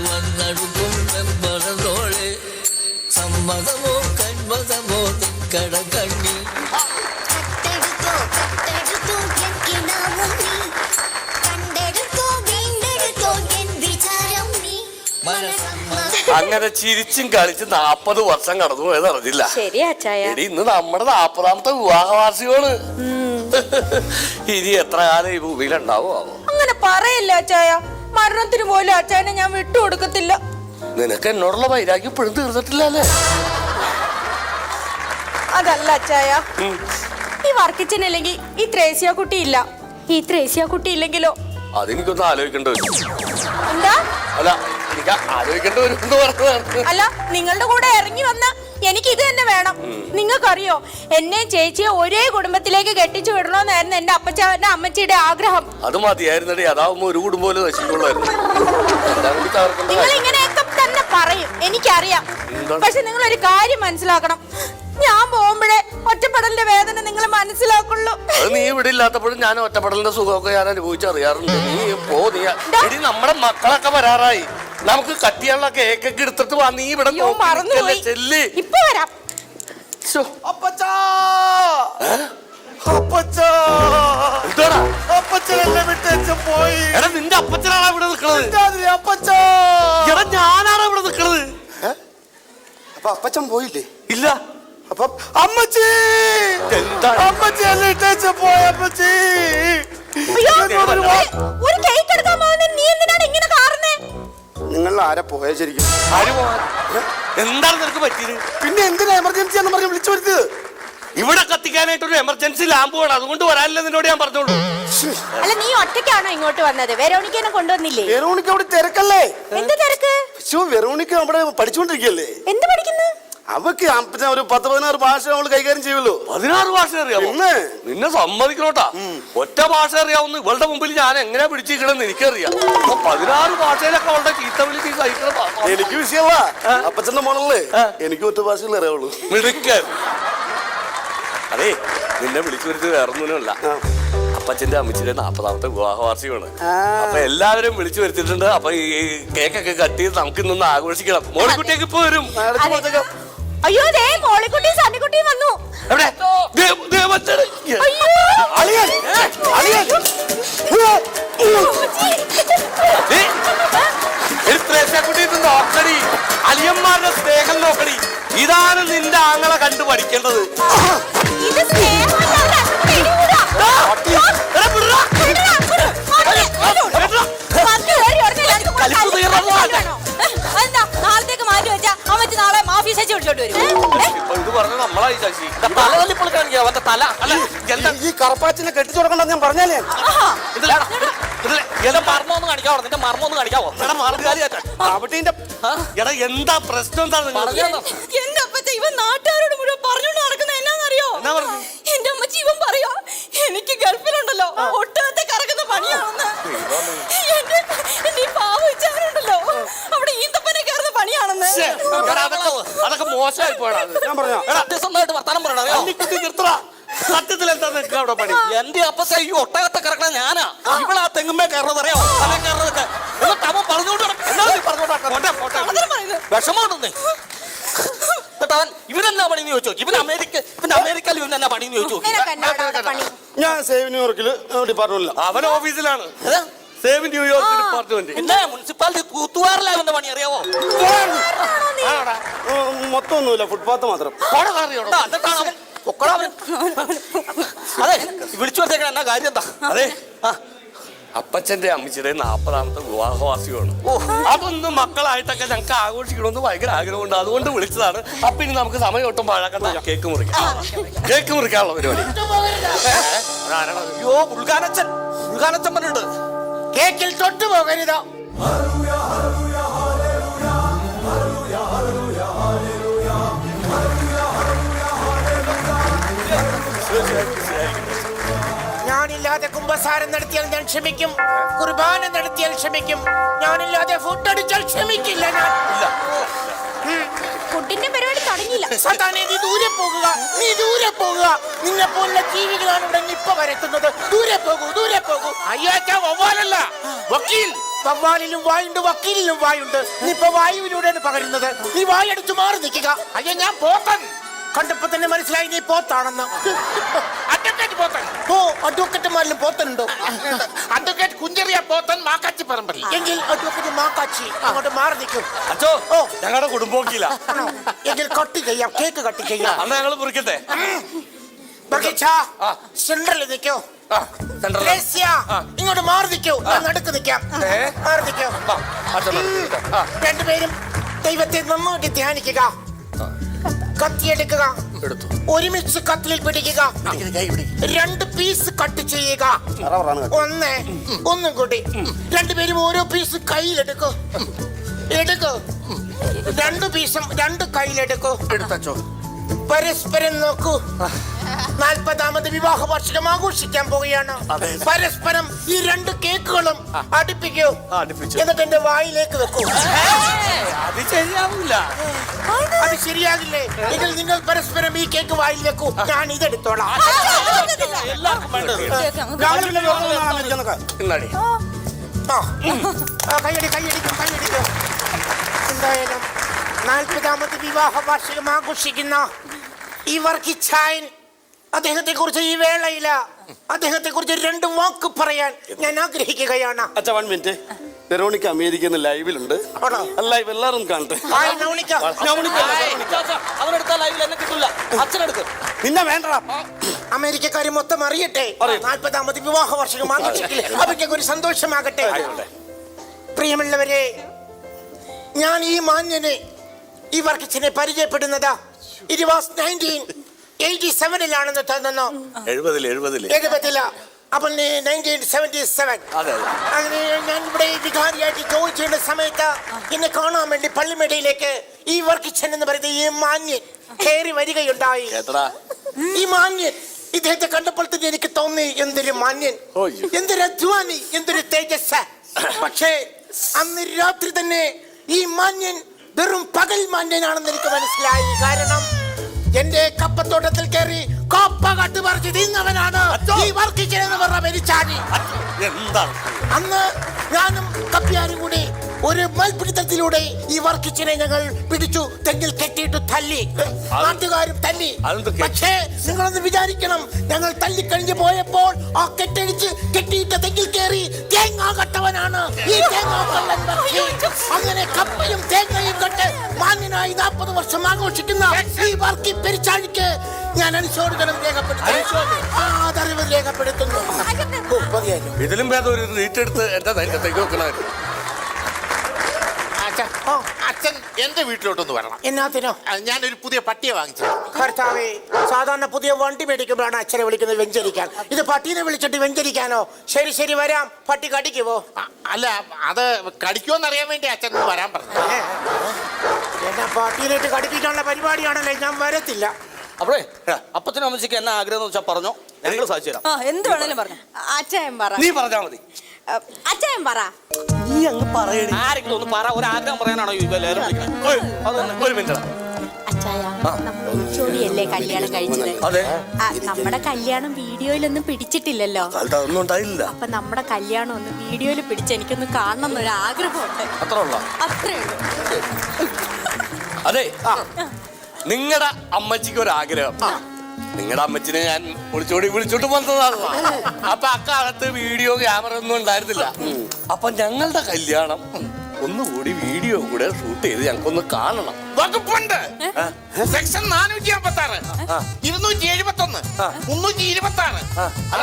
വന്നടുക്കും വെമ്പറന്നോളെ സമ്മതമോ കന്മതമോ നിക്കട കണ്ണി അങ്ങനെ ചിരിച്ചും കളിച്ചും 40 വർഷം കടന്നു പോയത് അറിഞ്ഞില്ല. ഇന്ന് നമ്മുടെ 40ാമത്തെ വിവാഹ വാർഷികമാണ്. ഇനി എത്ര കാലം ഈ ഭൂമിയിലുണ്ടാവോ? അങ്ങനെ പറയല്ല അച്ചായ, മരണത്തിന് പോലും അച്ചായനെ ഞാൻ വിട്ടുകൊടുക്കത്തില്ല. നിനക്ക് എന്നോടുള്ള വൈരാഗ്യം ഇപ്പോഴും തീർന്നിട്ടില്ല അല്ലേ? അതല്ല അച്ചായ, ഈ വർക്കിച്ചനില്ലെങ്കിൽ ഈ ത്രേസ്യ കുട്ടി ഇല്ല. ഈ ത്രേസ്യ കുട്ടി ഇല്ലെങ്കിലോ? അതെനിക്കൊന്ന് ആലോചിക്കേണ്ടി വരും. എന്താ? അല്ല, എനിക്ക് ആലോചിക്കേണ്ടി വരും എന്ന് പറഞ്ഞതാണ്. അല്ല, നിങ്ങളുടെ കൂടെ ഇറങ്ങി വന്ന എനിക്ക് ഇത് തന്നെ വേണം. നിങ്ങൾക്കറിയോ, എന്നെയും ചേച്ചിയെ ഒരേ കുടുംബത്തിലേക്ക് കെട്ടിച്ചു വിടണമെന്നായിരുന്നു എന്റെ അപ്പച്ചന്റെ അമ്മച്ചിയുടെ ആഗ്രഹം. അത് മതിയായിരുന്നടി, അതാവുമ്പോ ഒരു കുടുംബം നശിക്കുള്ളായിരുന്നു. നിങ്ങൾ ഇങ്ങനെയൊക്കെ തന്നെ പറയും, എനിക്കറിയാം. പക്ഷെ നിങ്ങൾ ഒരു കാര്യം മനസ്സിലാക്കണം, ഞാൻ പോകുമ്പോഴേ ഒറ്റപ്പെടലിന്റെ വേദന നിങ്ങൾ മനസ്സിലാക്കുള്ളൂ. അത് നീ ഇവിടെ ഇല്ലാത്തപ്പോഴും ഞാൻ ഒറ്റപ്പെടലിന്റെ സുഖമൊക്കെ ഞാൻ അനുഭവിച്ചറിയാറുണ്ട്. നീ പോ, നീ നമ്മുടെ മക്കളൊക്കെ വരാറായി. നമുക്ക് കട്ടിയുള്ള കേക്കൊക്കെ എടുത്തിട്ട് വാ. നീ ഇവിടെ ചെല്ലി. ഇപ്പൊ വരാം. നിന്റെ അപ്പച്ചനാണോ ഇവിടെ നിൽക്കുന്നത്? ഞാനാണോ ഇവിടെ നിൽക്കുന്നത്? അപ്പൊ അപ്പച്ചൻ പോയില്ലേ? ഇല്ല. അപ്പൊ അമ്മച്ചി, അമ്മച്ചി അല്ലേ ഇട്ടേച്ച് പോയ അമ്മച്ചി. ഒരു കേക്ക് എടുക്കാൻ പോകുന്ന നീ എന്തിനാണ് ഇങ്ങനെ കാറുന്നേ? നിങ്ങൾ ആരാ പോയ ശരിക്കും? എന്താണ് നിനക്ക് പറ്റിയത്? പിന്നെ എന്തിനാ എമർജൻസി എന്ന് പറഞ്ഞ് വിളിച്ചു വരുത്തത്? ഇവിടെ കത്തിക്കാനായിട്ടൊരു എമർജൻസി ലാമ്പ് വേണം, അതുകൊണ്ട് വരാനില്ല നിന്നോട് ഞാൻ പറഞ്ഞോളൂ. അല്ല, നീ ഒറ്റയ്ക്കാണോ ഇങ്ങോട്ട് വന്നത്? വെറോണിക്കനെ കൊണ്ടുവന്നില്ലേ? വെറോണിക്ക അവിടെ തിരക്കല്ലേ? എന്ത് തിരക്ക്? വെറോണിക്ക അവിടെ പഠിച്ചുകൊണ്ടിരിക്കല്ലേ? എന്ത് പഠിക്കുന്നു? അവക്ക് ഒരു 10-16 ഭാഷ അവള് കൈകാര്യം ചെയ്യുമല്ലോ. 16 ഭാഷ അറിയാമോ? നിന്നെ സമ്മതിക്കണോട്ടാ. ഒറ്റ ഭാഷ അറിയാവുന്ന ഇവളുടെ മുമ്പിൽ ഞാൻ എങ്ങനെ പിടിച്ചിരിക്കണമെന്ന് എനിക്കറിയാം. 16 ഭാഷയിലൊക്കെ അവളുടെ ചീത്ത വിളിച്ച് സഹിക്കണം. എനിക്ക് വിഷയമല്ല, അപ്പച്ചന്റെ മോളല്ലേ, എനിക്ക് ഒറ്റ ഭാഷയിൽ അറിയാവുള്ളൂ. മിടുക്കൻ. അതേ, നിന്നെ വിളിച്ചു വരുന്നത് വേറൊന്നുമല്ല, അപ്പച്ചന്റെ അമ്മച്ചിന്റെ 40ാമത്തെ വിവാഹ വാർഷികമാണ്. അപ്പൊ എല്ലാവരും വിളിച്ചു വരുത്തിയിട്ടുണ്ട്. അപ്പൊ ഈ കേക്കൊക്കെ കട്ട് ചെയ്ത് നമുക്ക് ഇന്നൊന്ന് ആഘോഷിക്കണം. മോളിക്കുട്ടിയൊക്കെ ഇപ്പൊ വരും. അയ്യോ, മോളിക്കുട്ടിയും സണ്ണിക്കുട്ടിയും വന്നു. നോക്കടി, അലിയന്മാരുടെ സ്നേഹം നോക്കടി. ഇതാണ് നിന്റെ ആങ്ങളെ കണ്ടു പഠിക്കേണ്ടത്. നാളത്തേക്ക് മാറ്റി വെച്ചാ അമ്മച്ചി നാളെ മാഫി ശശി വിളിച്ചോണ്ട് വരും. ഇത് പറഞ്ഞ നമ്മളായി ശശി തലതല്ലിപ്പോൾ കാണിക്കുക. അവന്റെ തല ഈ കറപ്പാച്ചിനെ കെട്ടിച്ചു കൊടുക്കണ്ടെന്ന് ഞാൻ പറഞ്ഞാലേ. മർമ്മൊന്നും കാണിക്കാവോ? നിന്റെ മർമ്മൊന്നും കാണിക്കാവോ? എടാ, എന്താ പ്രശ്നം? എന്താണ് എന്റെ അപ്പച്ച ഇവൻ നാട്ടുകാരോട് മുഴുവൻ പറഞ്ഞോണ്ട് നടക്കുന്ന എന്നാന്നറിയോ? എന്റെ അമ്മച്ചി ഇവൻ പറയാ, എനിക്ക് ഗൾഫിലുണ്ടല്ലോ ഒട്ടകത്തെ കറക്കുന്ന പണിയാണെന്ന്. എന്റെ ഈ പാവ വിചാരമുണ്ടല്ലോ അവിടെ ഈന്തപ്പനെ കയറുന്ന പണിയാണെന്ന്. അതൊക്കെ മോശമായി പോയടാ. ഞാൻ പറഞ്ഞ സത്യസന്ധമായിട്ട് വർത്താനം പറയണ. സത്യത്തിൽ എന്താ നിൽക്കുക അവിടെ പണി? എന്റെ അപ്പച്ച ഈ ഒട്ടകത്തെ കറക്കണ ഞാനാ. ഇവിടെ ആ തെങ്ങുമ്പേ കയറുന്നത് അറിയാമോ? തല കയറുന്നതൊക്കെ എന്നിട്ട് അവൻ പറഞ്ഞോണ്ട് വിഷമമുണ്ടെന്നേ. അവൻ ഇവരെന്നാ പണിന്ന് ചോദിച്ചോ? ഇവന്റെ അമേരിക്കയിൽ ഇവൻ എന്നാ പണിന്ന് ചോദിച്ചോ? ഞാൻ സേവ് ന്യൂയോർക്കില് ഡിപ്പാർട്ട്മെന്റില്ല. അവൻ ഓഫീസിലാണ്. Save New York department. പിന്നെ മുനിസിപ്പാലിറ്റി തൂത്തുവാറിലാവുന്ന പണി അറിയാവോ? മൊത്തം ഒന്നുമില്ല, ഫുട്പാത്ത് മാത്രം. അതെ, വിളിച്ചു വരുത്തേക്കാൻ എന്നാ കാര്യം എന്താ? അതെ, അപ്പച്ചന്റെ അമ്മച്ചിയുടെ 40ാമത്തെ വിവാഹവാർഷികമാണ്. അതൊന്നും മക്കളായിട്ടൊക്കെ ഞങ്ങൾക്ക് ആഘോഷിക്കണമെന്ന് ഭയങ്കര ആഗ്രഹമുണ്ട്. അതുകൊണ്ട് വിളിച്ചതാണ്. അപ്പൊ ഇനി നമുക്ക് സമയം ഒട്ടും പാഴാക്കണ്ട, കേക്ക് മുറിക്കാം. കേക്ക് മുറിക്കാനുള്ള പരിപാടി. അയ്യോ, ഉൾഗാനച്ചൻ പറഞ്ഞിട്ടുണ്ട് കേക്കിൽ തൊട്ടു പോകരുതോ. ഞാനില്ലാതെ കുമ്പസാരം നടത്തിയാൽ ഞാൻ ക്ഷമിക്കും, കുർബാന നടത്തിയാൽ ക്ഷമിക്കും. ഞാനില്ലാതെ ഫുഡ് അടിച്ചാൽ ക്ഷമിക്കില്ല ഞാൻ. ഫുഡിന്റെ പരിപാടി തുടങ്ങിയില്ല. സത്താനെ, നീ ദൂരെ പോകുക, നീ ദൂരെ പോകുക. നിന്നെ പോലുള്ള ജീവികളാണ് ഇവിടെ നിപ്പ വരത്തുന്നത്. ദൂരെ പോകൂ, ദൂരെ പോകൂ. അയ്യോ, വവ്വാലല്ല, വക്കീൽ. വവ്വാലിലും വായുണ്ട്, വക്കീലിലും വായുണ്ട്. നീ ഇപ്പൊ വായുവിലൂടെയാണ് പകരുന്നത്. നീ വായടിച്ചു മാറി നിൽക്കുക. അയ്യോ ഞാൻ പോത്തൻ. കണ്ടപ്പോ തന്നെ മനസ്സിലായി നീ പോത്താണെന്ന്. അഡ്വക്കേറ്റ് പോത്തൻ. ഓ, അഡ്വക്കറ്റുമാരിലും പോത്തനുണ്ടോ? അഡ്വക്കേറ്റ് കുഞ്ചറിയ പോത്തൻ മാക്കാച്ചി പറമ്പലി. എങ്കിൽ അഡ്വക്കറ്റ് മാക്കാച്ചി അങ്ങോട്ട് മാറി നിൽക്കും. അച്ചോ ഓ. ഞങ്ങളുടെ കുടുംബമൊക്കില്ല. ആണോ? എങ്കിൽ കട്ട് ചെയ്യാം, കേക്ക് കട്ട് ചെയ്യാം. അന്ന് ഞങ്ങൾ മുറിക്കട്ടെ. സെൻട്രലിൽ നിൽക്കോ. ആ, സെൻട്രലിൽ. ലേസ്യ, ഇങ്ങോട്ട് മാറി നിൽക്കോ. നടുക്ക് നിൽക്കാം. മാറി നിൽക്കോ. രണ്ടുപേരും ദൈവത്തെ നന്നായിട്ട് ധ്യാനിക്കുക. കത്തിയെടുക്കുക. ഒരുമിച്ച് കത്തിലിൽ പിടിക്കുക. 2 പീസ് കട്ട് ചെയ്യുക. ഒന്നും കൂടി. രണ്ടുപേരും ഓരോ പീസ് കയ്യിലെടുക്കൂ. 2 പീസും 2 കയ്യിലെടുക്കൂ. എടുത്തച്ചോ. പരസ്പരം നോക്കൂ. 40ാമത് വിവാഹ വാർഷികം ആഘോഷിക്കാൻ പോവുകയാണ്. പരസ്പരം ഈ 2 കേക്കുകളും അടുപ്പിക്കൂ. എന്നിട്ട് എന്റെ വായിലേക്ക് വെക്കൂ. അത് ശരിയാവില്ല. അത് ശരിയാകില്ലേ? എങ്കിൽ നിങ്ങൾ പരസ്പരം ഈ കേക്ക് വായിൽ വെക്കൂ. ഞാൻ ഇതെടുത്തോളാം. എല്ലാവർക്കും വേണ്ടത്. ഇന്നാടി. കൈയടിക്കും. എന്തായാലും 40ാമത് വിവാഹ വാർഷികം ആഘോഷിക്കുന്ന ഈ വർക്കിച്ചായൻ അദ്ദേഹത്തെ കുറിച്ച് ഈ വേളയില അദ്ദേഹത്തെ കുറിച്ച് 2 വാക്ക് പറയാൻ ഞാൻ ആഗ്രഹിക്കുകയാണ്. അച്ഛാ 1 മിനിറ്റ്. വെറോണിക്ക അമേരിക്കന്ന് ലൈവിലുണ്ട്. ലൈവ് എല്ലാവരും കാണട്ടെ. നിന്നെ വേണ്ട. അമേരിക്കക്കാര് മൊത്തം അറിയട്ടെ. 40ാമത് വിവാഹ വാർഷികം ആഘോഷിക്കില്ലേ, അവർക്ക് ഒരു സന്തോഷമാകട്ടെ. പ്രിയമുള്ളവരെ, ഞാൻ ഈ മാന്യനെ ഈ വർക്കിച്ചിനെ പരിചയപ്പെടുന്നത് 1987-ലാണെന്ന് തോന്നുന്നു. 70-ല. അപ്പോൾ 1977. അങ്ങനെ ഞാൻ ഇവിടെ വികാരിയായിട്ട് ചോദിച്ചിരുന്ന സമയത്ത് എന്നെ കാണാൻ വേണ്ടി പള്ളിമേടയിലേക്ക് ഈ വർക്കിച്ചൻ എന്ന് പറയുന്ന ഈ മാന്യൻ കയറി വരികയുണ്ടായി. ഈ മാന്യൻ ഇദ്ദേഹത്തെ കണ്ടപ്പോൾ തന്നെ എനിക്ക് തോന്നി, എന്തൊരു മാന്യൻ, എന്തൊരു അധ്വാനി, എന്തൊരു തേജസ്. പക്ഷേ അന്ന് രാത്രി തന്നെ ഈ മാന്യൻ വെറും പകൽ മാന്യനാണെന്ന് എനിക്ക് മനസ്സിലായി. കാരണം എന്റെ കപ്പത്തോട്ടത്തിൽ കയറി കോപ്പ കട്ട് പറിച്ച് തിന്നവനാണ് ഈ വർക്കിച്ചനെന്ന് പറഞ്ഞ പെരിച്ചാഴി. അന്ന് ഞാനും കപ്പിയാരും കൂടി ഒരു മൽപിടുത്തത്തിലൂടെ ഈ വർക്കിച്ചനെ ഞങ്ങൾ പിടിച്ചു, തെങ്ങിൽ കെട്ടിയിട്ട് തല്ലി. നാട്ടുകാരും തല്ലി. പക്ഷേ നിങ്ങളൊന്ന് വിചാരിക്കണം, ഞങ്ങൾ തല്ലിക്കഴിഞ്ഞ് പോയപ്പോൾ ആ കെട്ടടിച്ച് കെട്ടിയിട്ട തെങ്ങിൽ കയറി തേങ്ങ കട്ടവനാണ് ഈ തേങ്ങാക്കൊള്ളൻ വർക്കി. അങ്ങനെ കപ്പയും തേങ്ങയും കെട്ട് മാന്യനായി 40 വർഷം ആഘോഷിക്കുന്ന ഈ വർക്കി പെരിച്ചാഴിക്ക് ഞാൻ അനുശോചനം രേഖപ്പെടുത്തുന്നു. ഇതിലും ഭേദം ഒരു റീറ്റ് എടുത്ത് എന്റെ ധൈര്യത്തേക്ക് വെക്കണമായിരുന്നു. അച്ഛൻ എന്റെ വീട്ടിലോട്ടൊന്ന് വരണം. എന്നാത്തിനോ? ഞാനൊരു പുതിയ പട്ടിയെ വാങ്ങിച്ചു. ഭർത്താവേ, സാധാരണ പുതിയ വണ്ടി മേടിക്കുമ്പോഴാണ് അച്ഛനെ വിളിക്കുന്നത് വെഞ്ചരിക്കാൻ. ഇത് പട്ടീനെ വിളിച്ചിട്ട് വെഞ്ചരിക്കാനോ? ശരി വരാം. പട്ടി കടിക്കുവോ? അല്ല, അത് കടിക്കുമോന്നറിയാൻ വേണ്ടി അച്ഛൻ വരാൻ പറഞ്ഞു. എന്നെ പട്ടീനായിട്ട് കടിപ്പിക്കാനുള്ള പരിപാടിയാണല്ലേ, ഞാൻ വരത്തില്ല. അപ്പോഴേ അപ്പച്ചനും അമ്മച്ചിക്ക് എന്നാ ആഗ്രഹം എന്ന് വെച്ചാൽ പറഞ്ഞോ, ഞങ്ങൾ സാധിച്ചു തരാം. എന്ത് വേണേലും പറഞ്ഞു. അച്ചായൻ പറ. നീ പറഞ്ഞാ മതി. അച്ചായൻ പറ. നീ അങ്ങ് പറയണേ. ആരെങ്കിലും ഒന്ന് പറ. ഒരു ആഗ്രഹം പറയാനാണോ എല്ലാവരും വിളിക്കുന്നത്? ഒരു മിനിറ്റ്. ചോടിയല്ലേ കല്യാണം കഴിച്ചത്? അതെ. നമ്മുടെ കല്യാണം വീഡിയോയിലൊന്നും പിടിച്ചിട്ടില്ലല്ലോ. ഒന്നും ഉണ്ടായില്ല. അപ്പൊ നമ്മുടെ കല്യാണം ഒന്ന് വീഡിയോയിൽ പിടിച്ച് എനിക്കൊന്ന് കാണണം എന്നൊരു ആഗ്രഹമുണ്ട്. അത്രേ ഉള്ളൂ. അത്രേ ഉള്ളൂ. അതെ, നിങ്ങളുടെ അമ്മച്ചിക്ക് ഒരു ആഗ്രഹം. നിങ്ങളുടെ അമ്മച്ചിനെ ഞാൻ വിളിച്ചോട്ട് വന്നതാണ്. അപ്പൊ അക്കാലത്ത് വീഡിയോ ക്യാമറ ഒന്നും ഉണ്ടായിരുന്നില്ല. അപ്പൊ ഞങ്ങളുടെ കല്യാണം ഒന്നുകൂടി വീഡിയോ കൂടെ ഷൂട്ട് ചെയ്ത് ഞങ്ങൾക്കൊന്ന് കാണണം. വകുപ്പുണ്ട്. സെക്ഷൻ 456, 271, 326,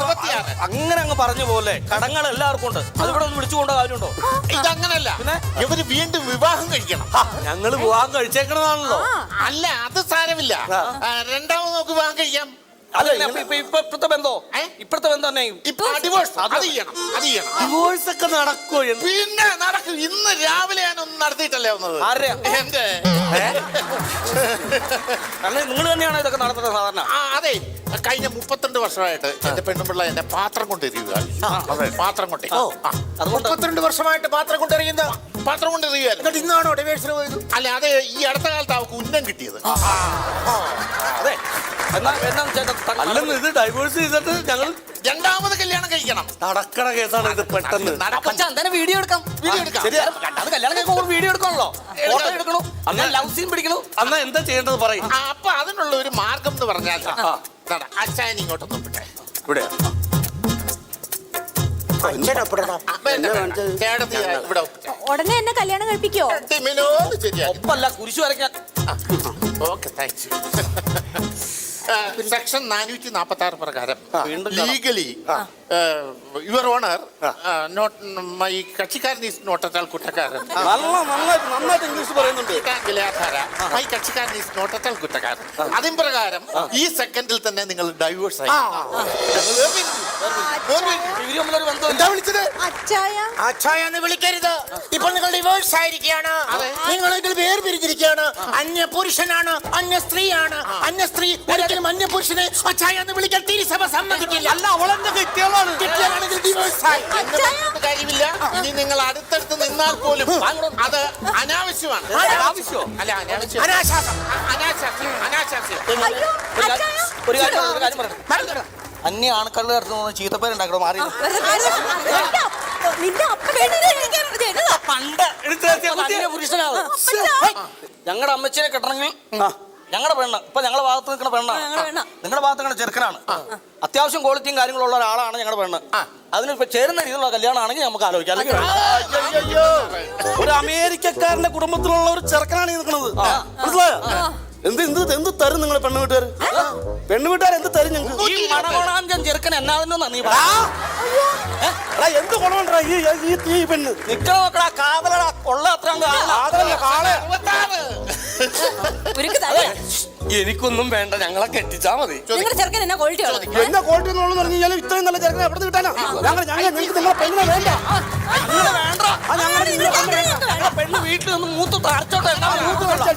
66. അങ്ങനെ അങ്ങ് പറഞ്ഞു പോലെ കടങ്ങൾ എല്ലാവർക്കും ഉണ്ട്. അതിവിടെ ഒന്ന് വിളിച്ചു കൊണ്ട കാര്യമുണ്ടോ? ഇതങ്ങനല്ല. ഇവര് വീണ്ടും വിവാഹം കഴിക്കണം. ഞങ്ങള് വിവാഹം കഴിച്ചേക്കണതാണല്ലോ. അല്ല, അത് സാരമില്ല. രണ്ടാമത് നമുക്ക് വിവാഹം കഴിക്കാം. ഇപ്പോഴത്തെ ബന്ധോ? ഇപ്പോഴത്തെ ബന്ധം തന്നെ ഡിവോഴ്സ്. അത് ചെയ്യണം. ഡിവോഴ്സ് ഒക്കെ നടക്കുമോ? പിന്നെ നടക്കും. ഇന്ന് രാവിലെ ഞാനൊന്നും നടത്തിയിട്ടല്ലേ വന്നത്. എന്റെ നിങ്ങൾ തന്നെയാണ് ഇതൊക്കെ നടത്തുന്നത് സാധാരണ? അതെ, കഴിഞ്ഞ 32 വർഷമായിട്ട് എന്റെ പെണ്ണുപിള്ള എന്റെ പാത്രം കൊണ്ടെറിയുക. പാത്രം കൊണ്ടേ 32 വർഷമായിട്ട് പാത്രം കൊണ്ടെറിയുന്ന പത്രം കൊണ്ട് എറിയുമായിരുന്നു. എന്നിട്ട് ഇന്നാണോ ഡിവേഴ്സിന് പോയത്? അല്ല, അത് ഈ അടുത്ത കാലത്ത് അവർക്ക് ഉന്നം കിട്ടിയത്. അതെ എന്നാ ചേട്ടാ അല്ലെന്ന് ഇത് ഡൈവേഴ്സ് ചെയ്തിട്ട് ഞങ്ങൾ രണ്ടാമത് കല്യാണം കഴിക്കണം. നടക്കണ കേസാണ് ഇത് പെട്ടെന്ന്. അപ്പച്ച എന്തായാലും വീഡിയോ എടുക്കാം. വീഡിയോ എടുക്കാം. ശരിയാ രണ്ടാമത് കല്യാണം കഴിക്കുമ്പോൾ വീഡിയോ എടുക്കണല്ലോ, ഫോട്ടോ എടുക്കണു, അന്ന് ലവ് സീൻ പിടിക്കണു. അന്നാ എന്താ ചെയ്യേണ്ടത് പറയും. അപ്പൊ അതിനുള്ള ഒരു മാർഗം എന്ന് പറഞ്ഞാൽ അച്ഛൻ ഇങ്ങോട്ടൊന്നും വിട്ടെ. ഇവിടെ ചേട്ടത്തി ഇവിടെ ഒപ്പിട്ടെ. ഉടനെ എന്നെ കല്യാണം കഴിപ്പിക്കോ? തിമിനോന്ന് ശരിയാ. ഒപ്പല്ല കുരിശു വരയ്ക്കാൻ. Okay, thanks. സെക്ഷൻ 446 പ്രകാരം ലീഗലി യുവർ ഓണർ മൈ കക്ഷിക്കാരൻ ഈസ് നോട്ട് അറ്റാൾ കുറ്റക്കാരൻ. നന്നായിട്ട് ഇംഗ്ലീഷ് പറയുന്നുണ്ട്. മൈ കക്ഷിക്കാരൻ ഈസ് നോട്ട് അറ്റാൾ കുറ്റക്കാരൻ. അതിൻ പ്രകാരം ഈ സെക്കൻഡിൽ തന്നെ നിങ്ങൾ ഡൈവേഴ്സ് ആയി. എന്താ വിളിച്ചത്? അച്ചായ അച്ഛായെന്ന് വിളിക്കരുത്. ഇപ്പോൾ നിങ്ങൾ ഡിവോഴ്സ് ആയിരിക്കുകയാണ്. നിങ്ങൾ പേര് പിരിഞ്ഞിരിക്കുകയാണ്. അന്യ പുരുഷനാണ്, അന്യ സ്ത്രീയാണ്. അന്യ സ്ത്രീ ഒരിക്കലും അന്യ പുരുഷനെ അച്ഛായെന്ന് വിളിക്കാൻ തിരുസഭ സമ്മതിക്കില്ല. അല്ല അവളെന്നെ കിട്ടിയാലാണെങ്കിൽ ഡിവോഴ്സ് ആയി. കാര്യമില്ല. ഇനി നിങ്ങൾ അടുത്തടുത്ത് നിന്നാൽ പോലും അത് അനാവശ്യമാണ്. അല്ല, അനാവശ്യം. അനാശാസം. അനാശാസ്യം. ഒരു കാര്യം പറയണം. അന്യ ആണുക്കളുടെ അടുത്ത് നിന്ന് ചീത്തപ്പേരുണ്ടാക്കണോ മാറി നിന്റെ അപ്പ പണ്ട് പുരുഷനാണ്. ഞങ്ങളുടെ അമ്മച്ചിനെ കെട്ടണമെങ്കിൽ ഞങ്ങളുടെ പെണ്ണ് ഇപ്പൊ ഞങ്ങളുടെ ഭാഗത്ത് നിൽക്കുന്ന പെണ്ണാണ്. നിങ്ങളുടെ ഭാഗത്ത് നിൽക്കുന്ന ചെറുക്കനാണ്. അത്യാവശ്യം ക്വാളിറ്റിയും കാര്യങ്ങളുള്ള ഒരാളാണ് ഞങ്ങളുടെ പെണ്ണ്. അതിന് ചേരുന്ന രീതിയിലുള്ള കല്യാണമാണെങ്കിൽ നമുക്ക് ആലോചിക്കാം. അല്ലെങ്കിൽ ഒരു അമേരിക്കക്കാരന്റെ കുടുംബത്തിലുള്ള ഒരു ചെറുക്കനാണ് ഈ നിൽക്കുന്നത്. മനസ്സിലായോ? എന്ത് തരും നിങ്ങൾ പെണ്ണ് വീട്ടുകാർ? പെണ്ണ് വീട്ടുകാർ എന്ത് തരും ഞങ്ങൾക്ക്? ഈ മണമണാഞ്ചൻ ചെറുക്കൻ എന്നാണെന്ന് നീ പറ. എന്ത് ഗുണമുണ്ടാ ഈ പെണ്ണ്? നിക്കണ നോക്കടാ, കാതലടാ, കൊള്ള അത്ര കാളെ. എനിക്കൊന്നും വേണ്ട, ഞങ്ങളെ കെട്ടിച്ചാ മതി. നിങ്ങളുടെ ചെറുക്കൻ എന്നാ ക്വാളിറ്റി എന്നാ ക്വാളിറ്റി എന്നുള്ളത് പറഞ്ഞു കഴിഞ്ഞാൽ ഇത്രയും നല്ല ചെറുക്കനെ എവിടെ കിട്ടാനാ? ഞങ്ങൾക്ക് നിങ്ങളെ പെണ്ണിനെ വേണ്ട. പെണ്ണ് വീട്ടിൽ നിന്ന് മൂത്ത് തറച്ചോട്ടെ.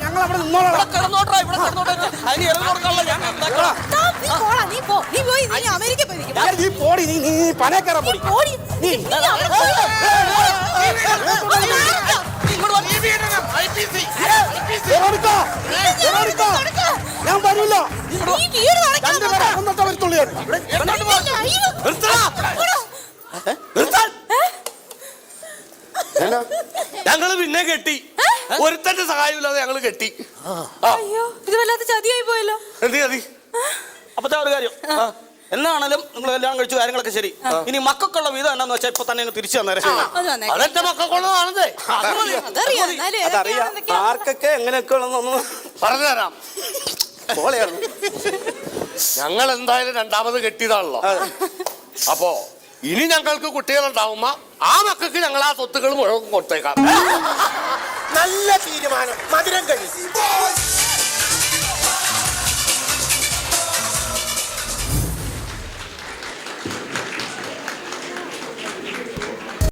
ഞങ്ങൾ അവിടെ നിന്നോളാം. കിടന്നോട്ടാ, ഇവിടെ കിടന്നോട്ടെ. അതിന് എറിഞ്ഞു കൊടുക്കാനുള്ള ഞാൻ അമേരിക്ക നീ പോടി, നീ പനേ കയറാൻ പോടി. ഞാൻ വരില്ല. രണ്ടുപേരെ കൊന്നിട്ട് വരത്തുള്ളൂ. ഞങ്ങള് പിന്നെ കെട്ടി. ഒരുത്തന്റെ സഹായമില്ലാതെ ഞങ്ങള് കെട്ടി. അയ്യോ, ഇത് വല്ലാത്ത ചതിയായി പോയല്ലോ. എന്ത് ചതി? അപ്പത്തെ ഒരു കാര്യം എന്നാണേലും നിങ്ങൾ കല്യാണം കഴിച്ചു, കാര്യങ്ങളൊക്കെ ശരി. ഇനി മക്കൾക്കുള്ള വീതം എന്നാന്ന് വെച്ചാൽ ഇപ്പൊ തന്നെ തിരിച്ചു തന്നേരെ. അതെന്റെ മക്കൾക്കുള്ളതാണത്. അതറിയാം. ആർക്കൊക്കെ എങ്ങനെയൊക്കെ ഉള്ളതെന്നൊന്ന് പറഞ്ഞു തരാം. ഞങ്ങൾ എന്തായാലും രണ്ടാമത് കെട്ടിയതാണല്ലോ. അപ്പോ ഇനി ഞങ്ങൾക്ക് കുട്ടികളുണ്ടാവുമ്പോ ആ മക്കൾക്ക് ഞങ്ങൾ ആ സ്വത്തുക്കൾ മുഴുവൻ കൊടുത്തേക്കാം. നല്ല തീരുമാനം. മധുരം കഴി.